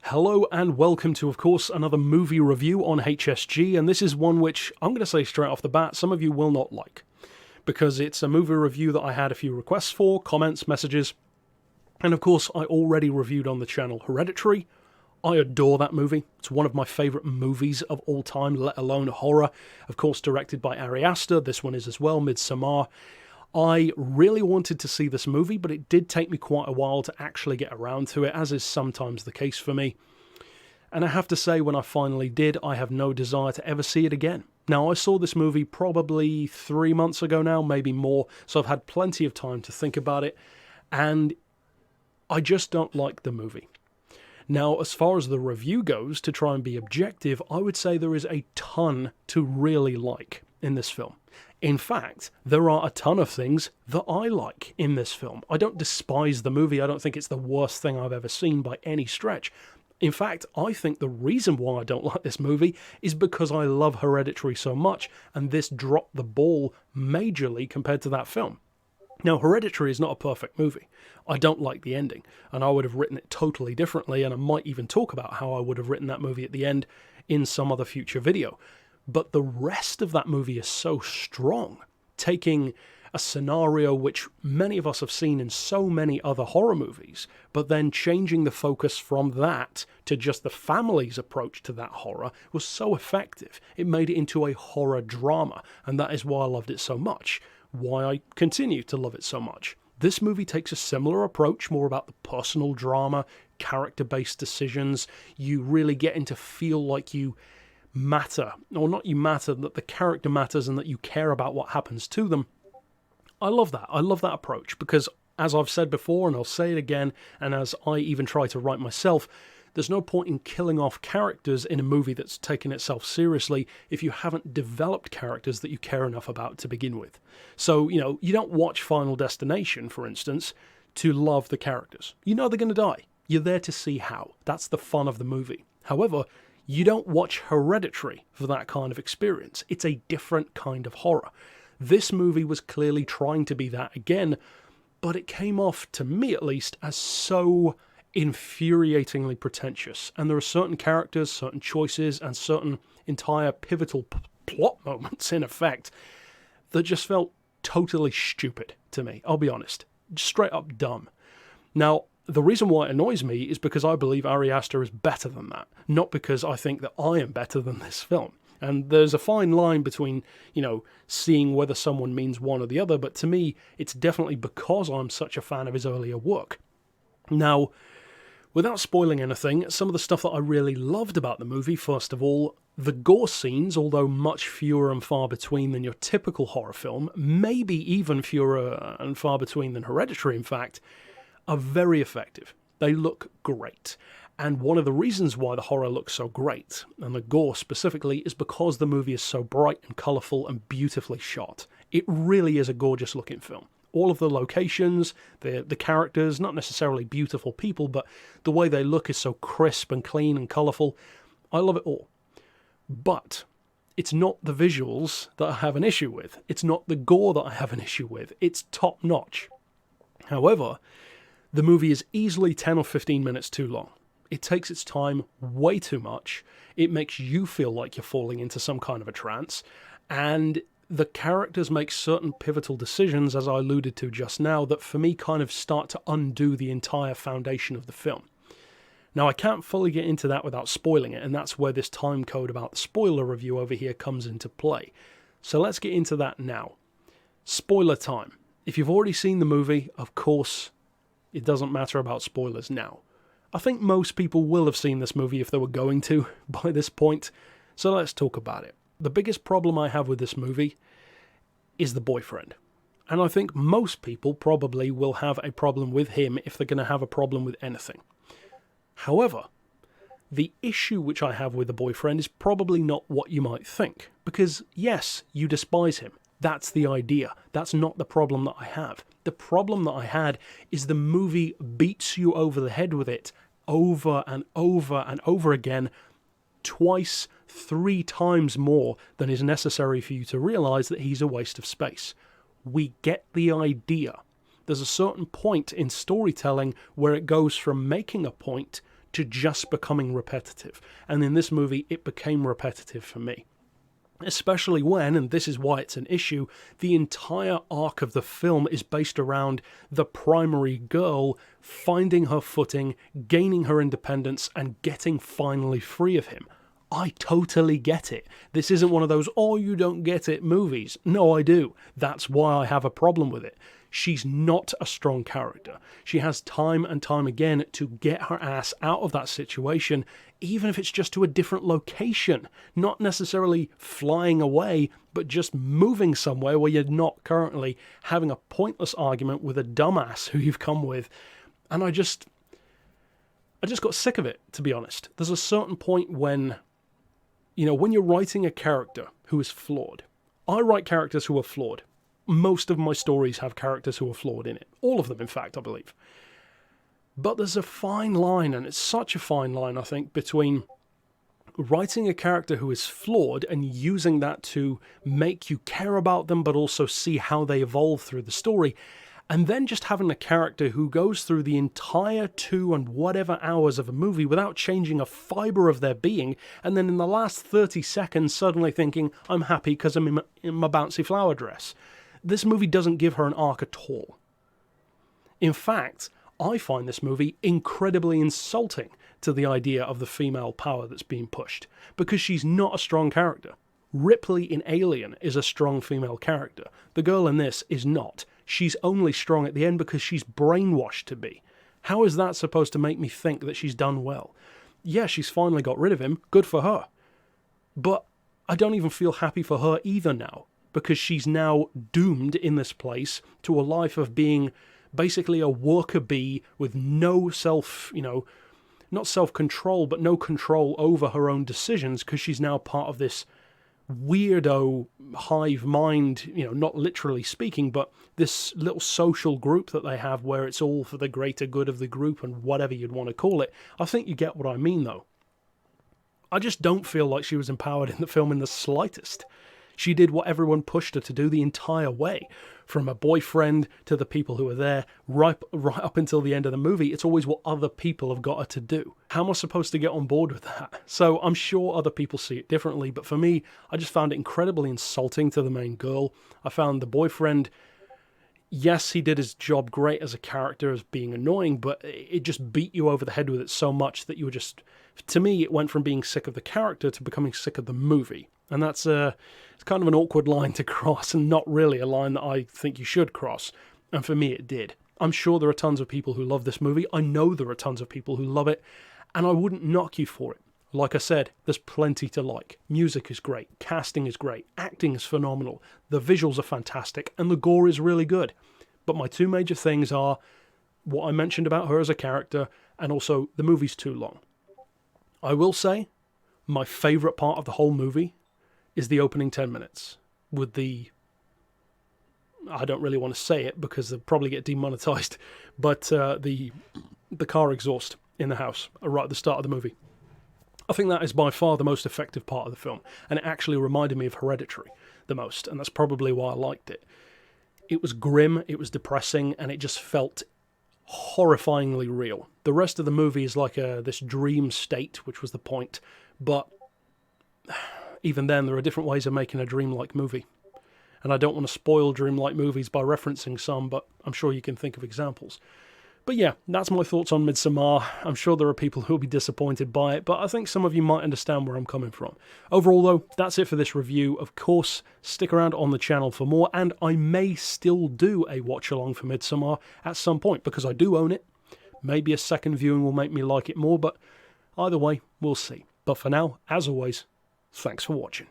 Hello and welcome to, of course, another movie review on HSG, and this is one which, I'm going to say straight off the bat, some of you will not like, because it's a movie review that I had a few requests for, comments, messages, and of course I already reviewed on the channel Hereditary. I adore that movie. It's one of my favourite movies of all time, let alone horror. Of course, directed by Ari Aster. This one is as well, Midsommar. I really wanted to see this movie, but it did take me quite a while to actually get around to it, as is sometimes the case for me. And I have to say, when I finally did, I have no desire to ever see it again. Now, I saw this movie probably 3 months ago now, maybe more, so I've had plenty of time to think about it, and I just don't like the movie. Now, as far as the review goes, to try and be objective, I would say there is a ton to really like in this film. In fact, there are a ton of things that I like in this film. I don't despise the movie. I don't think it's the worst thing I've ever seen by any stretch. In fact, I think the reason why I don't like this movie is because I love Hereditary so much, and this dropped the ball majorly compared to that film. Now, Hereditary is not a perfect movie. I don't like the ending, and I would have written it totally differently, and I might even talk about how I would have written that movie at the end in some other future video. But the rest of that movie is so strong, taking a scenario which many of us have seen in so many other horror movies, but then changing the focus from that to just the family's approach to that horror was so effective. It made it into a horror drama, and that is why I loved it so much, why I continue to love it so much. This movie takes a similar approach, more about the personal drama, character-based decisions. You really get into feel like you matter, or not you matter, that the character matters and that you care about what happens to them. I love that. I love that approach because, as I've said before, and I'll say it again, and as I even try to write myself, there's no point in killing off characters in a movie that's taken itself seriously if you haven't developed characters that you care enough about to begin with. So, you don't watch Final Destination, for instance, to love the characters. You know they're going to die. You're there to see how. That's the fun of the movie. However, you don't watch Hereditary for that kind of experience. It's a different kind of horror. This movie was clearly trying to be that again, but it came off, to me at least, as so infuriatingly pretentious. And there are certain characters, certain choices, and certain entire pivotal plot moments, in effect, that just felt totally stupid to me. I'll be honest. Straight up dumb. Now, the reason why it annoys me is because I believe Ari Aster is better than that, not because I think that I am better than this film. And there's a fine line between, seeing whether someone means one or the other, but to me, it's definitely because I'm such a fan of his earlier work. Now, without spoiling anything, some of the stuff that I really loved about the movie, first of all, the gore scenes, although much fewer and far between than your typical horror film, maybe even fewer and far between than Hereditary, in fact, are very effective. They look great. And one of the reasons why the horror looks so great, and the gore specifically, is because the movie is so bright and colourful and beautifully shot. It really is a gorgeous looking film. All of the locations, the characters, not necessarily beautiful people, but the way they look is so crisp and clean and colourful. I love it all. But it's not the visuals that I have an issue with. It's not the gore that I have an issue with. It's top notch. However, the movie is easily 10 or 15 minutes too long. It takes its time way too much. It makes you feel like you're falling into some kind of a trance. And the characters make certain pivotal decisions, as I alluded to just now, that for me kind of start to undo the entire foundation of the film. Now, I can't fully get into that without spoiling it, and that's where this time code about the spoiler review over here comes into play. So let's get into that now. Spoiler time. If you've already seen the movie, of course, it doesn't matter about spoilers now. I think most people will have seen this movie if they were going to by this point, so let's talk about it. The biggest problem I have with this movie is the boyfriend. And I think most people probably will have a problem with him if they're going to have a problem with anything. However, the issue which I have with the boyfriend is probably not what you might think. Because yes, you despise him. That's the idea. That's not the problem that I have. The problem that I had is the movie beats you over the head with it over and over and over again, twice, 3 times more than is necessary for you to realise that he's a waste of space. We get the idea. There's a certain point in storytelling where it goes from making a point to just becoming repetitive. And in this movie, it became repetitive for me. Especially when, and this is why it's an issue, the entire arc of the film is based around the primary girl finding her footing, gaining her independence, and getting finally free of him. I totally get it. This isn't one of those, oh, you don't get it movies. No, I do. That's why I have a problem with it. She's not a strong character. She has time and time again to get her ass out of that situation, even if it's just to a different location. Not necessarily flying away, but just moving somewhere where you're not currently having a pointless argument with a dumbass who you've come with. And I just got sick of it, to be honest. There's a certain point when, when you're writing a character who is flawed. I write characters who are flawed. Most of my stories have characters who are flawed in it. All of them, in fact, I believe. But there's a fine line, and it's such a fine line, I think, between writing a character who is flawed and using that to make you care about them, but also see how they evolve through the story, and then just having a character who goes through the entire 2 and whatever hours of a movie without changing a fibre of their being, and then in the last 30 seconds suddenly thinking, I'm happy because I'm in my bouncy flower dress. This movie doesn't give her an arc at all. In fact, I find this movie incredibly insulting to the idea of the female power that's being pushed, because she's not a strong character. Ripley in Alien is a strong female character. The girl in this is not. She's only strong at the end because she's brainwashed to be. How is that supposed to make me think that she's done well? Yeah, she's finally got rid of him. Good for her. But I don't even feel happy for her either now, because she's now doomed in this place to a life of being basically a worker bee with no not self-control, but no control over her own decisions, because she's now part of this weirdo hive mind, not literally speaking, but this little social group that they have where it's all for the greater good of the group and whatever you'd want to call it. I think you get what I mean, though. I just don't feel like she was empowered in the film in the slightest. She did what everyone pushed her to do the entire way. From a boyfriend to the people who are there, right up until the end of the movie, it's always what other people have got her to do. How am I supposed to get on board with that? So I'm sure other people see it differently, but for me, I just found it incredibly insulting to the main girl. I found the boyfriend, yes, he did his job great as a character, as being annoying, but it just beat you over the head with it so much that you were just... To me, it went from being sick of the character to becoming sick of the movie. And that's it's kind of an awkward line to cross, and not really a line that I think you should cross. And for me, it did. I'm sure there are tons of people who love this movie. I know there are tons of people who love it, and I wouldn't knock you for it. Like I said, there's plenty to like. Music is great, casting is great, acting is phenomenal, the visuals are fantastic, and the gore is really good. But my two major things are what I mentioned about her as a character, and also the movie's too long. I will say, my favourite part of the whole movie is the opening 10 minutes with the... I don't really want to say it because they'll probably get demonetized, but the car exhaust in the house right at the start of the movie. I think that is by far the most effective part of the film, and it actually reminded me of Hereditary the most, and that's probably why I liked it. It was grim, it was depressing, and it just felt horrifyingly real. The rest of the movie is like this dream state, which was the point, but even then there are different ways of making a dreamlike movie. And I don't want to spoil dreamlike movies by referencing some, but I'm sure you can think of examples. But yeah, that's my thoughts on Midsommar. I'm sure there are people who will be disappointed by it, but I think some of you might understand where I'm coming from. Overall though, that's it for this review. Of course, stick around on the channel for more, and I may still do a watch-along for Midsommar at some point, because I do own it. Maybe a second viewing will make me like it more, but either way, we'll see. But for now, as always, thanks for watching.